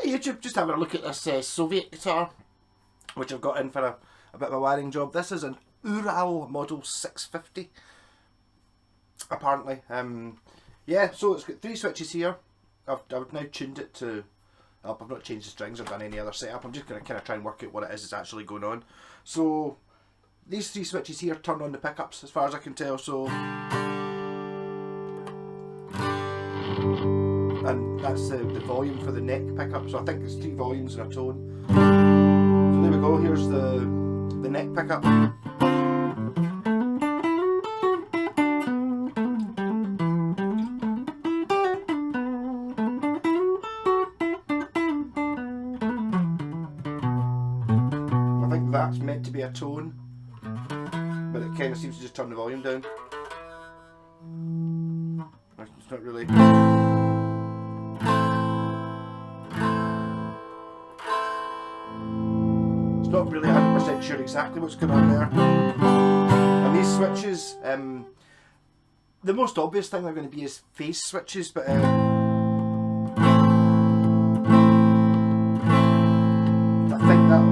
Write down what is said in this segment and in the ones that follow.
Hey YouTube, just having a look at this Soviet guitar, which I've got in for a bit of a wiring job. This is an URAL model 650, apparently. Yeah, so it's got 3 switches here. I've now tuned it to up. I've not changed the strings or done any other setup. I'm just going to kind of try and work out what it is that's actually going on. So these 3 switches here turn on the pickups as far as I can tell. So, and that's the volume for the neck pickup. So I think there's 3 volumes and a tone. So there we go. Here's the neck pickup. I think that's meant to be a tone, but it kind of seems to just turn the volume down. It's not really. It's not really 100% sure exactly what's going on there. And these switches, the most obvious thing they're going to be is phase switches, but I think that.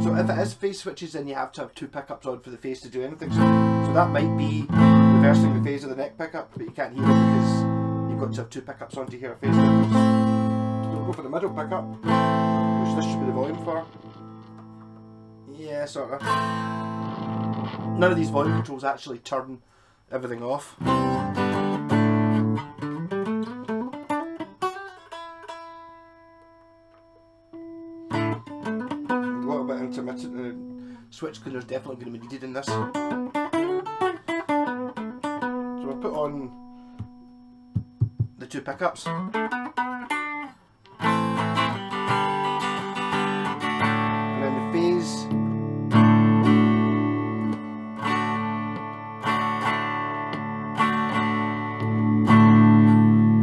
So if it is phase switches, then you have to have 2 pickups on for the phase to do anything. So that might be reversing the phase of the neck pickup, but you can't hear it because you've got to have 2 pickups on to hear a phase difference. We'll go for the middle pickup, which this should be the volume for. Yeah, sort of. None of these volume controls actually turn everything off. A little bit intermittent switch cleaner is definitely going to be needed in this. So we'll put on the 2 pickups. And then the phase.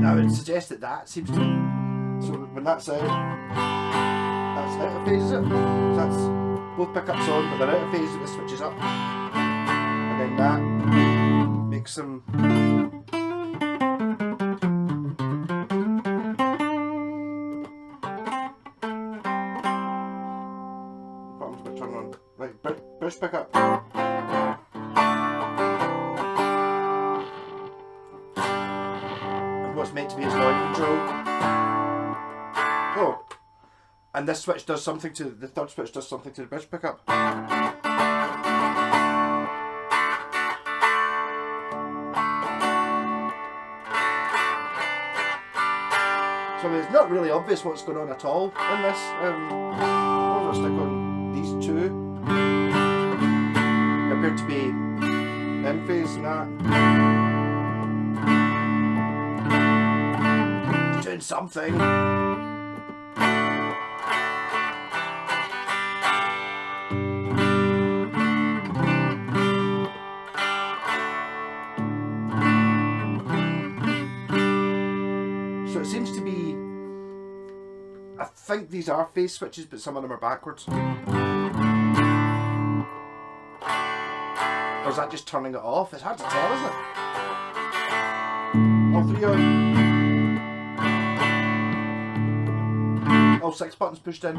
I would suggest that seems to be, so when that's out of phase, is it? So that's both pickups on, but they're out of phase when the switch is up. And then that makes them. Bottom's going to turn on. Right, brush pickup. What's meant to be its volume control. Oh, and this switch does something to the 3rd switch does something to the bridge pickup. So I mean, it's not really obvious what's going on at all in this. I'll stick on these 2. They appear to be in phase and that. Doing something. So it seems to be, I think these are phase switches, but some of them are backwards. Or is that just turning it off? It's hard to tell, isn't it? All 3 on. All 6 buttons pushed in.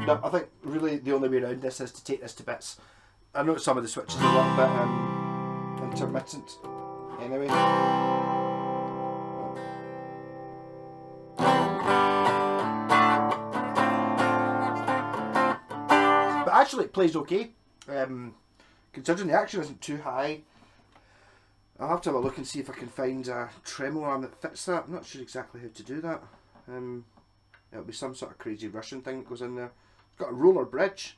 No, I think really the only way around this is to take this to bits. I know some of the switches are a little bit intermittent anyway. But actually it plays okay. Considering the action isn't too high. I'll have to have a look and see if I can find a tremolo arm that fits that. I'm not sure exactly how to do that. It'll be some sort of crazy Russian thing that goes in there. It's got a roller bridge,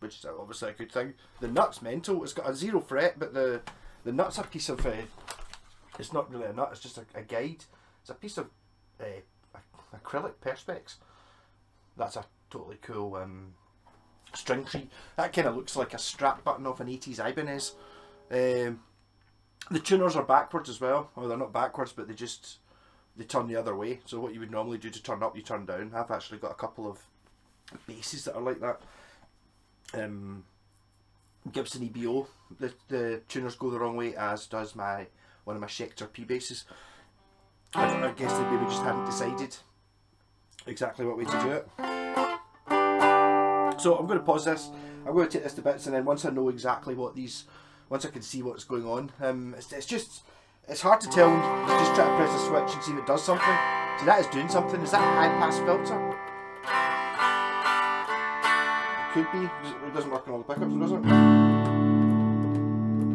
which is obviously a good thing. The nut's mental. It's got a 0 fret, but the nut's a piece of, it's not really a nut, it's just a guide. It's a piece of acrylic perspex. That's a totally cool string tree. That kind of looks like a strap button off an 80s Ibanez. The tuners are backwards as well. Well, they're not backwards, but they turn the other way. So what you would normally do to turn up, you turn down. I've actually got a couple of bases that are like that. Gibson EBO. The tuners go the wrong way, as does one of my Schecter P basses. I guess they maybe just hadn't decided exactly what way to do it. So I'm going to pause this. I'm going to take this to bits, and then once I know exactly what once I can see what's going on, it's hard to tell. You just try to press a switch and see if it does something. So that is doing something. Is that a high pass filter? It could be. It doesn't work on all the pickups, does it?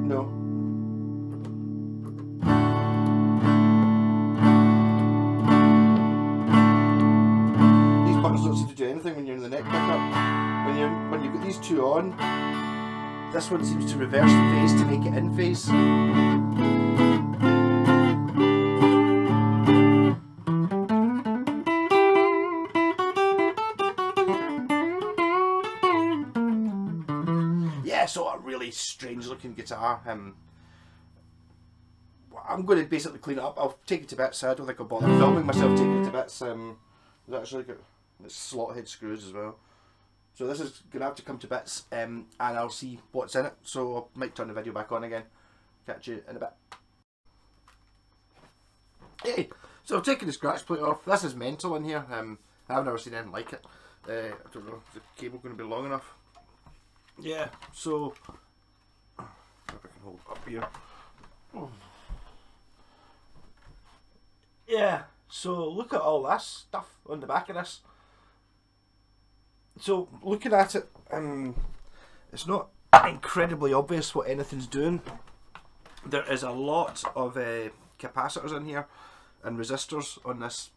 No. These buttons don't seem to do anything when you're in the neck pickup. When you've got these two on, this one seems to reverse the phase to make it in phase. Yeah, so a really strange looking guitar. I'm going to basically clean it up. I'll take it to bits. I don't think I'll bother filming myself taking it to bits. It's actually got slot head screws as well. So this is going to have to come to bits, and I'll see what's in it. So I might turn the video back on again. Catch you in a bit. Hey, so I've taken the scratch plate off. This is mental in here. I've never seen anything like it. I don't know if the cable going to be long enough. Yeah, so if I can hold it up here. Yeah, so look at all this stuff on the back of this. So looking at it, it's not incredibly obvious what anything's doing. There is a lot of capacitors in here and resistors on this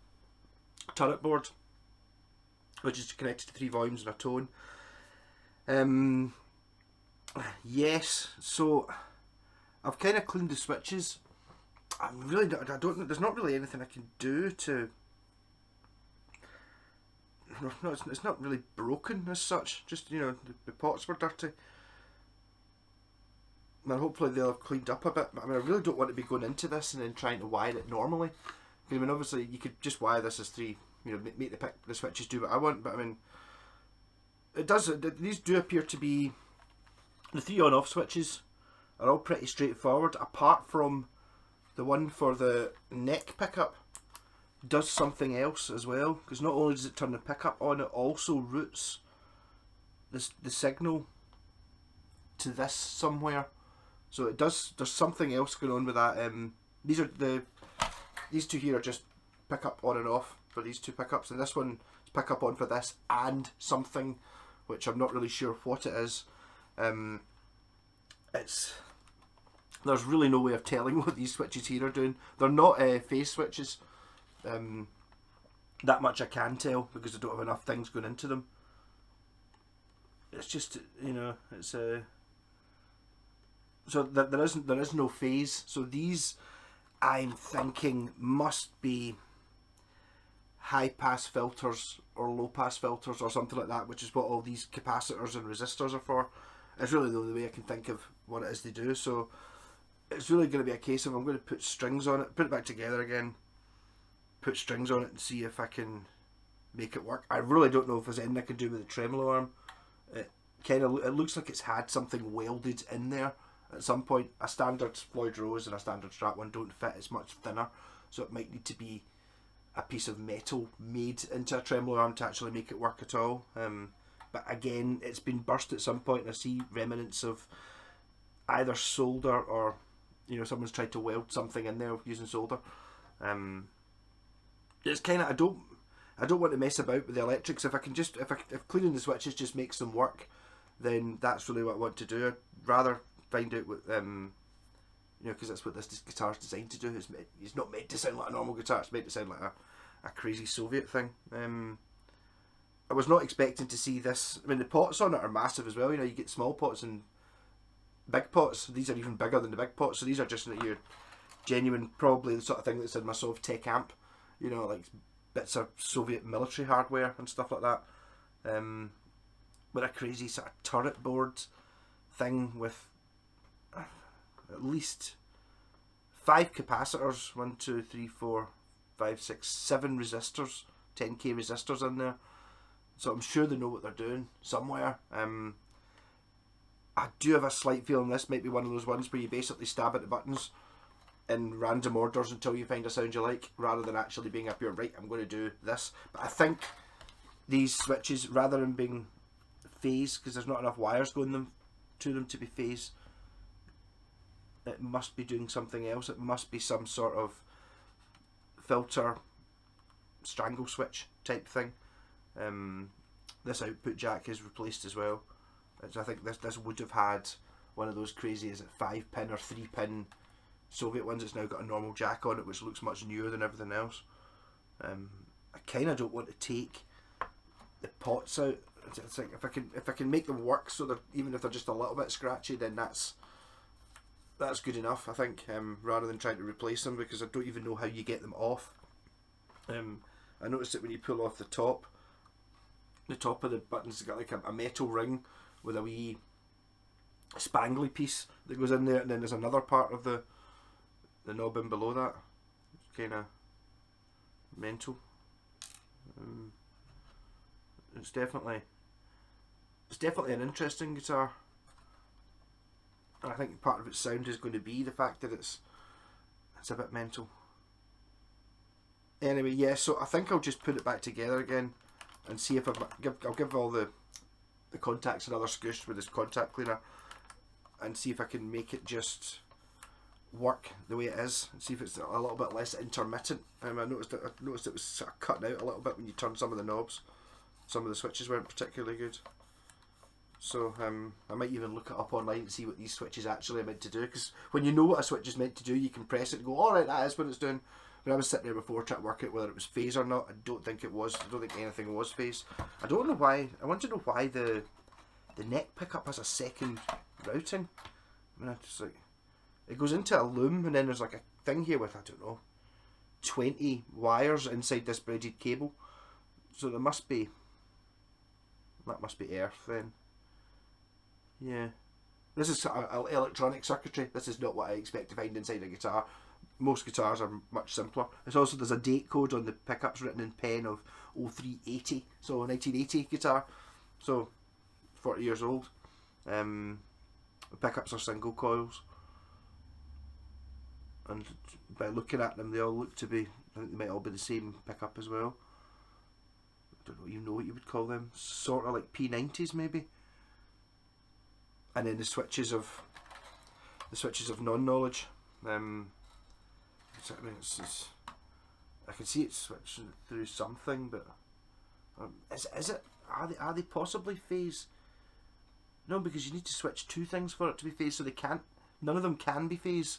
turret board, which is connected to 3 volumes and a tone. Yes, so I've kind of cleaned the switches. I don't. There's not really anything I can do to. No, it's not really broken as such. Just, you know, the pots were dirty. And hopefully they'll have cleaned up a bit. But I mean, I really don't want to be going into this and then trying to wire it normally. I mean, obviously you could just wire this as 3. You know, make the switches do what I want. But I mean, it does. These do appear to be the 3 on-off switches are all pretty straightforward, apart from the one for the neck pickup. Does something else as well, because not only does it turn the pickup on, it also routes the signal to this somewhere. So it does. There's something else going on with that. These two here are just pickup on and off for these 2 pickups, and this one is pickup on for this and something, which I'm not really sure what it is. There's really no way of telling what these switches here are doing. They're not phase switches. That much I can tell because I don't have enough things going into them. It's just, you know, it's so there is no phase. So these, I'm thinking, must be high pass filters or low pass filters or something like that, which is what all these capacitors and resistors are for. It's really the only way I can think of what it is they do. So it's really going to be a case of I'm going to put strings on it, put it back together again, put strings on it and see if I can make it work. I really don't know if there's anything I can do with the tremolo arm. It looks like it's had something welded in there at some point. A standard Floyd Rose and a standard Strat one don't fit, it's much thinner, so it might need to be a piece of metal made into a tremolo arm to actually make it work at all. But again, it's been burst at some point, and I see remnants of either solder or, you know, someone's tried to weld something in there using solder. It's kind of, I don't want to mess about with the electrics. If cleaning the switches just makes them work, then that's really what I want to do. I'd rather find out what, you know, because that's what this guitar's designed to do. It's not meant to sound like a normal guitar. It's meant to sound like a crazy Soviet thing. I was not expecting to see this. I mean, the pots on it are massive as well. You know, you get small pots and big pots. These are even bigger than the big pots. So these are just your genuine, probably the sort of thing that's in my Sovtech amp. You know, like bits of Soviet military hardware and stuff like that. With a crazy sort of turret board thing with at least 5 capacitors, 1, 2, 3, 4, 5, 6, 7 resistors, 10k resistors in there. So I'm sure they know what they're doing somewhere. I do have a slight feeling this might be one of those ones where you basically stab at the buttons in random orders until you find a sound you like, rather than actually being a pure, right, I'm going to do this. But I think these switches, rather than being phase, because there's not enough wires going to them to be phase, it must be doing something else. It must be some sort of filter strangle switch type thing. This output jack is replaced as well. I think this would have had one of those crazy, is it 5-pin or 3-pin Soviet ones. It's now got a normal jack on it, which looks much newer than everything else. I kind of don't want to take the pots out. It's like if I can make them work so that even if they're just a little bit scratchy, then that's good enough, I think, rather than trying to replace them, because I don't even know how you get them off. I noticed that when you pull off the top of the buttons has got like a metal ring with a wee spangly piece that goes in there, and then there's another part of the knob in below that. It's kind of mental. It's definitely an interesting guitar, and I think part of its sound is going to be the fact that it's a bit mental. Anyway, yeah, so I think I'll just put it back together again and see if I'll give all the contacts another scoosh with this contact cleaner and see if I can make it just work the way it is, and see if it's a little bit less intermittent. I noticed it was sort of cutting out a little bit when you turn some of the knobs. Some of the switches weren't particularly good. So I might even look it up online and see what these switches actually are meant to do, because when you know what a switch is meant to do, you can press it and go, alright, that is what it's doing. When I was sitting there before trying to work out whether it was phase or not, I don't think it was. I don't think anything was phase. I don't know why. I want to know why the neck pickup has a second routing. I mean, I just like, it goes into a loom, and then there's like a thing here with, I don't know, 20 wires inside this braided cable. So that must be earth then. Yeah. This is electronic circuitry. This is not what I expect to find inside a guitar. Most guitars are much simpler. There's a date code on the pickups written in pen of 0380, so 1980 guitar, so 40 years old. The pickups are single coils, and by looking at them, they all look to be, I think they might all be the same pickup as well. I don't even know what you would call them, sort of like P90s maybe. And then the switches of non-knowledge. I mean, I can see it's switching through something, but is it? Are they possibly phase? No, because you need to switch two things for it to be phase, so none of them can be phase.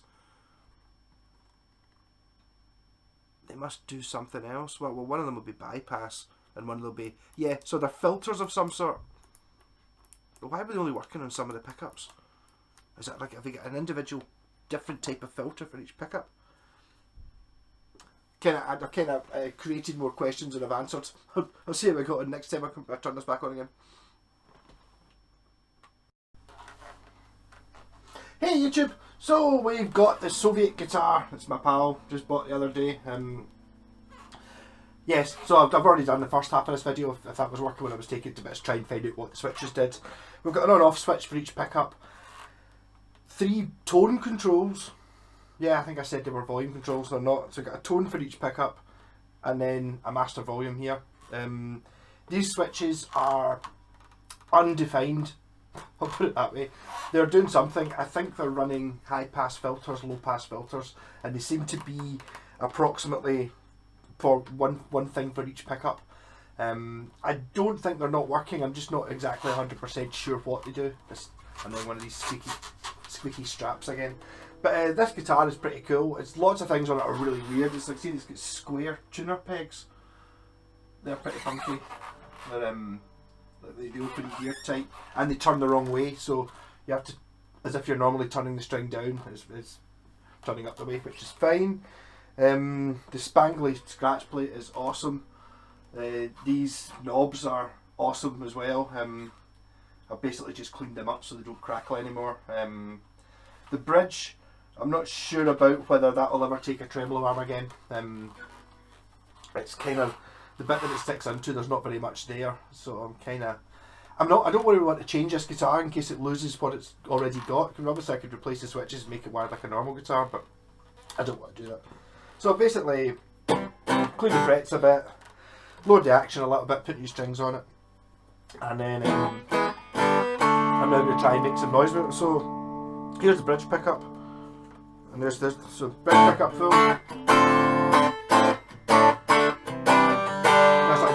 They must do something else. Well, one of them will be bypass, and one will be, yeah. So they're filters of some sort. But why were they only working on some of the pickups? Is it like, have they got an individual different type of filter for each pickup? I've created more questions than I've answered. I'll see how we got on next time I turn this back on again. Hey YouTube! So we've got the Soviet guitar. It's my pal, just bought the other day. Yes, so I've already done the first half of this video. If that was working when I was taking it to bits, try and find out what the switches did. We've got an on-off switch for each pickup. 3 tone controls. Yeah, I think I said they were volume controls, they're not. So we've got a tone for each pickup, and then a master volume here. These switches are undefined, I'll put it that way. They're doing something. I think they're running high pass filters, low pass filters, and they seem to be approximately for one thing for each pickup. I don't think they're not working. I'm just not exactly 100% sure what they do. And then one of these squeaky straps again. But this guitar is pretty cool. It's lots of things on it are really weird. It's like, see, it's got square tuner pegs. They're pretty funky. They're they open here tight, and they turn the wrong way. So you have to, as if you're normally turning the string down, it's turning up the way, which is fine. The spangly scratch plate is awesome. These knobs are awesome as well. I've basically just cleaned them up so they don't crackle anymore. The bridge, I'm not sure about whether that will ever take a tremolo arm again. It's kind of, the bit that it sticks into, there's not very much there, so I don't really want to change this guitar in case it loses what it's already got. Because obviously I could replace the switches and make it wired like a normal guitar, but I don't want to do that. So basically, clean the frets a bit, lower the action a little bit, put new strings on it, and then I'm now going to try and make some noise with it. So here's the bridge pickup, and there's this. So bridge pickup full.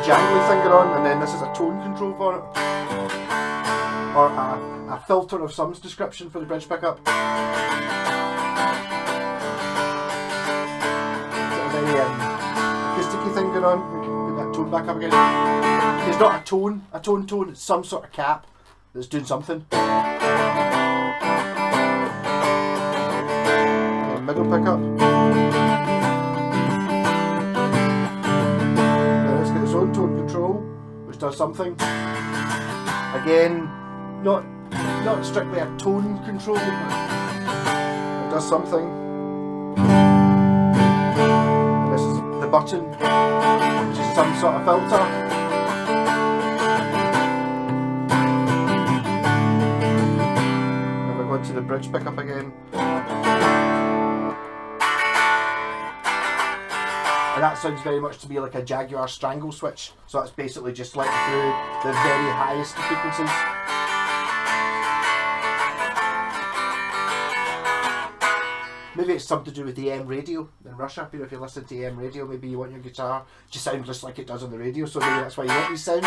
Jangly finger on, and then this is a tone control for it, or a filter of some description for the bridge pickup. It's a very acousticy thing going on. Put that tone back up again. It's not a tone, it's some sort of cap that's doing something. And middle pickup. Tone control, which does something. Again, not strictly a tone control, but it does something. And this is the button, which is some sort of filter. And we're going to the bridge pickup again. And that sounds very much to me like a Jaguar strangle switch. So that's basically just letting through the very highest frequencies. Maybe it's something to do with the AM radio in Russia. You know, if you listen to AM radio, maybe you want your guitar to sound just like it does on the radio. So maybe that's why you want these sounds.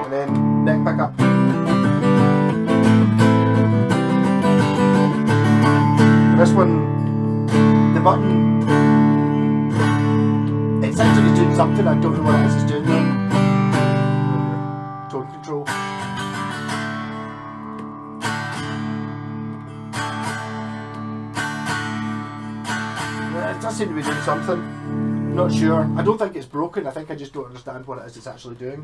And then neck pickup. And this one, the button, it sounds like it's doing something, I don't know what it is it's doing though. Tone control. It does seem to be doing something. Not sure. I don't think it's broken, I think I just don't understand what it is it's actually doing.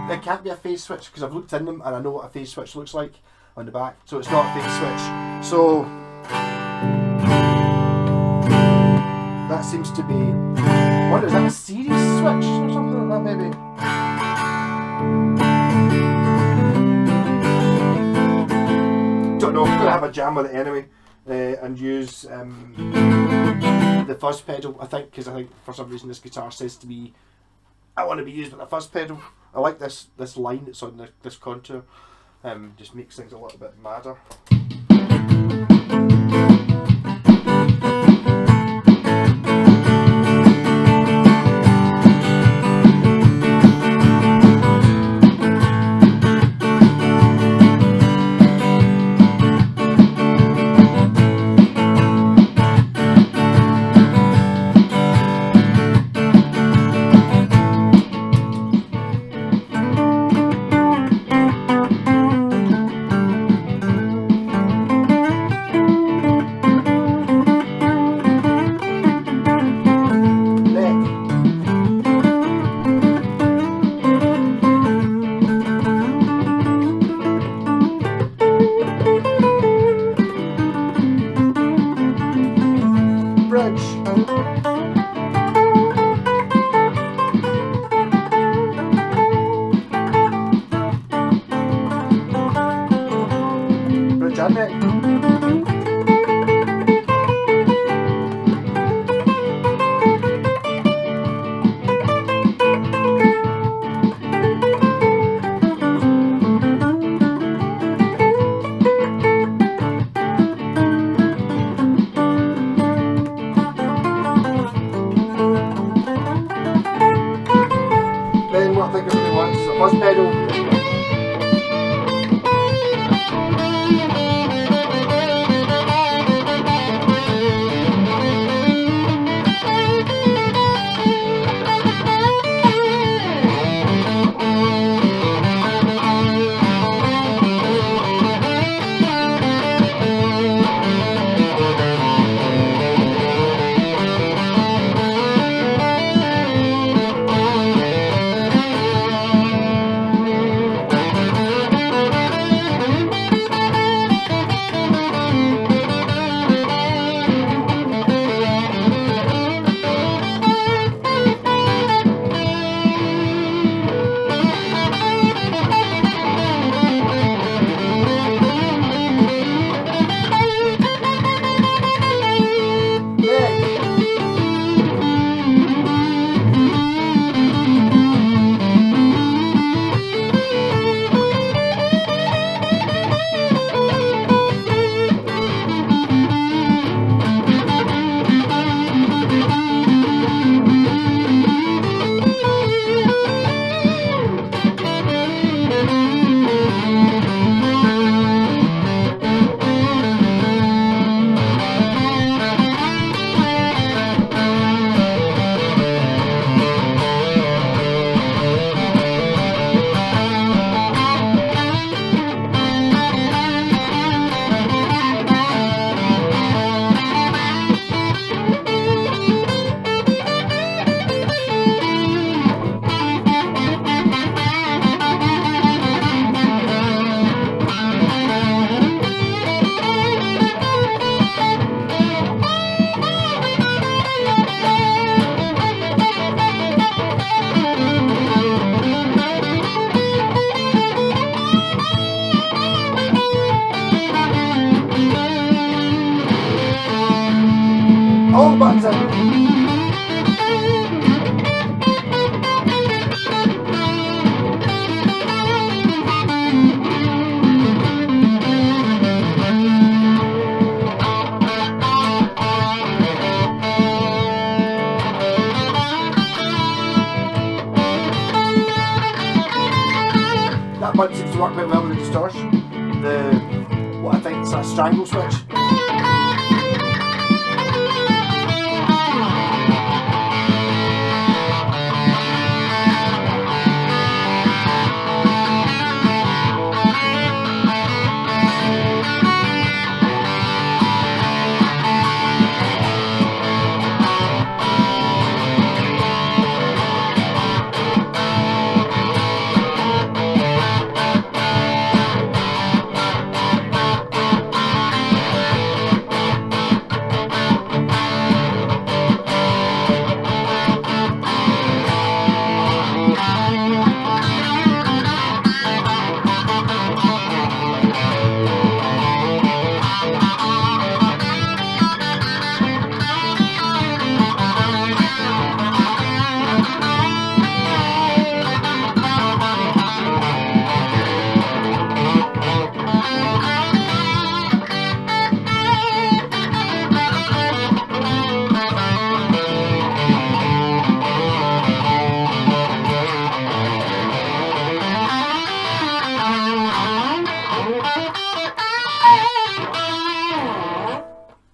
It can't be a phase switch because I've looked in them and I know what a phase switch looks like on the back, so it's not a phase switch. So that seems to be, what is that, a series switch or something like that maybe? Don't know, I'm going to have a jam with it anyway and use the fuzz pedal, I think, because I think for some reason this guitar says to me I want to be used with a fuzz pedal. I like this line that's on this contour. Just makes things a little bit madder. Fuzz pedal. distortion, what I think is a strangle switch.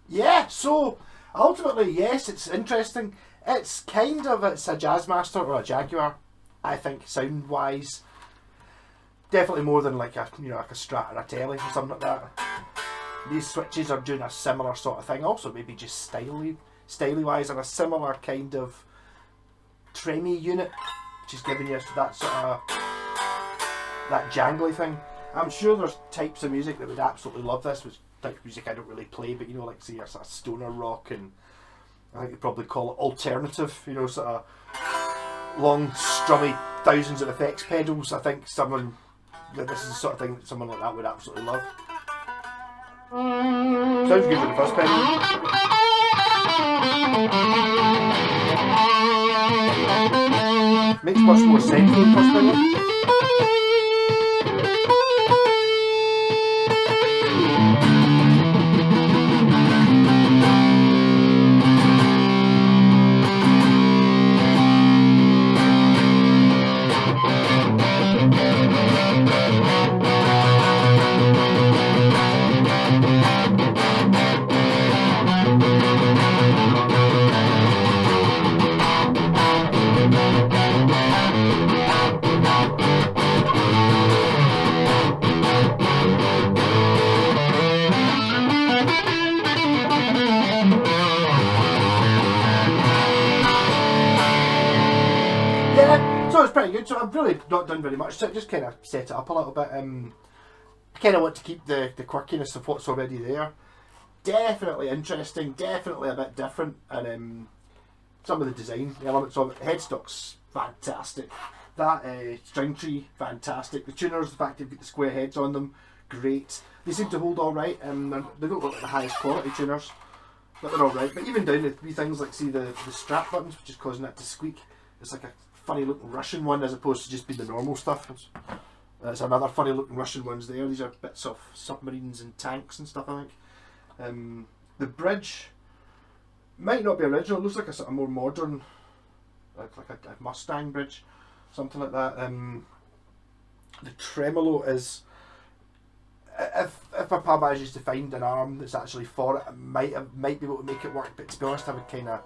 Yeah, so ultimately, yes, it's interesting. It's kind of, it's a Jazzmaster or a Jaguar, I think, sound wise. Definitely more than like a, you know, like a Strat or a Tele or something like that. These switches are doing a similar sort of thing. Also, maybe just styly wise, and a similar kind of tremmy unit, which is giving you that sort of that jangly thing. I'm sure there's types of music that would absolutely love this, which type of music I don't really play, but you know, like say a sort of stoner rock, and I think you'd probably call it alternative, you know, sort of long, strummy, thousands of effects pedals. I think this is the sort of thing that someone like that would absolutely love. Sounds good with the first pedal. Makes much more sense with the first pedal. So it's pretty good. So I've really not done very much. So I just kind of set it up a little bit. I kind of want to keep the quirkiness of what's already there. Definitely interesting. Definitely a bit different. And some of the design elements of it. Headstock's fantastic. That string tree, fantastic. The tuners, the fact they've got the square heads on them, great. They seem to hold all right. They don't look like the highest quality tuners, but they're all right. But even down to wee things like, see the strap buttons, which is causing that to squeak. It's like a funny looking Russian one as opposed to just being the normal stuff. There's another funny looking Russian ones there. These are bits of submarines and tanks and stuff, I think. The bridge might not be original. It looks like a sort of more modern, like a Mustang bridge, something like that. The tremolo is, if my pal manages to find an arm that's actually for it, I might be able to make it work. But to be honest, I would kind of,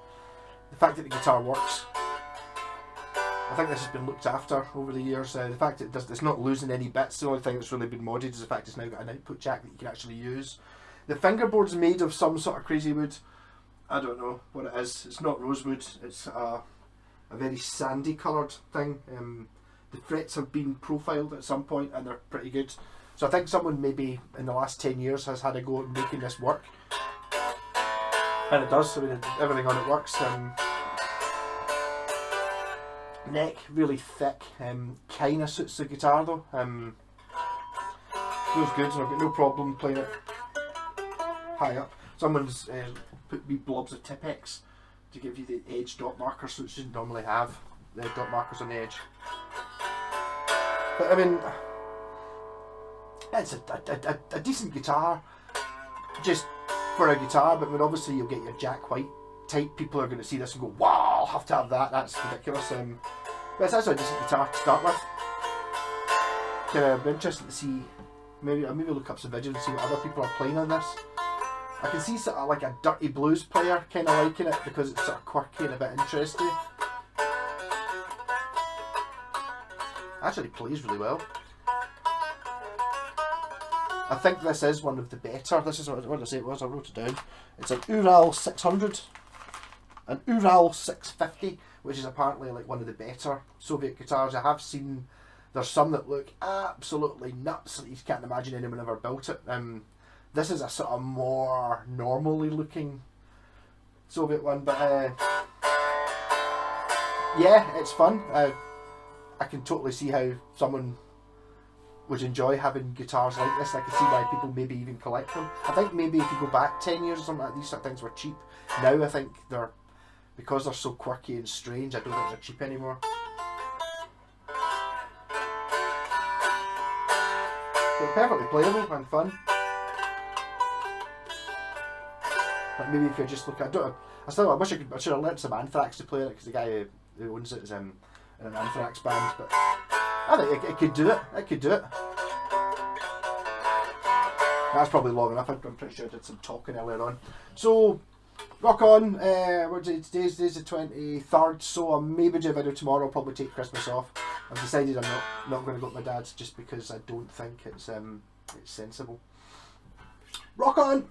the fact that the guitar works, I think this has been looked after over the years. The fact that it's not losing any bits, the only thing that's really been modded is the fact it's now got an output jack that you can actually use. The fingerboard's made of some sort of crazy wood. I don't know what it is. It's not rosewood. It's a very sandy coloured thing. The frets have been profiled at some point and they're pretty good. So I think someone maybe in the last 10 years has had a go at making this work. And it does. I mean, everything on it works. Neck really thick, kind of suits the guitar though. Feels good, and I've got no problem playing it high up. Someone's put wee blobs of Tipex to give you the edge dot markers, which you didn't normally have the dot markers on the edge. But I mean, it's a decent guitar, just for a guitar. But I mean, obviously you'll get your Jack White type people are going to see this and go, wow, I'll have to have that, that's ridiculous. But it's actually a decent guitar to start with. Kind of interested to see Maybe I'll look up some videos and see what other people are playing on this. I can see sort of like a dirty blues player kind of liking it because it's sort of quirky and a bit interesting. Actually plays really well. I think this is one of the better. This is what did I say it was? I wrote it down. It's an URAL-600, an URAL-650, which is apparently like one of the better Soviet guitars. I have seen there's some that look absolutely nuts. You can't imagine anyone ever built it. This is a sort of more normally looking Soviet one, but yeah, it's fun. I can totally see how someone would enjoy having guitars like this. I can see why people maybe even collect them. I think maybe if you go back 10 years or something like these sort of things were cheap. Now I think they're, because they're so quirky and strange, I don't think they're cheap anymore. They're perfectly playable and fun. Like maybe if you just look at, I wish I should have learnt some Anthrax to play it, because the guy who owns it is in an Anthrax band, but I think it could do it. It could do it. That's probably long enough. I'm pretty sure I did some talking earlier on. So, rock on. Today's the 23rd, so I'll maybe do a video tomorrow. I'll probably take Christmas off. I've decided I'm not going to go to my dad's just because I don't think it's sensible. Rock on!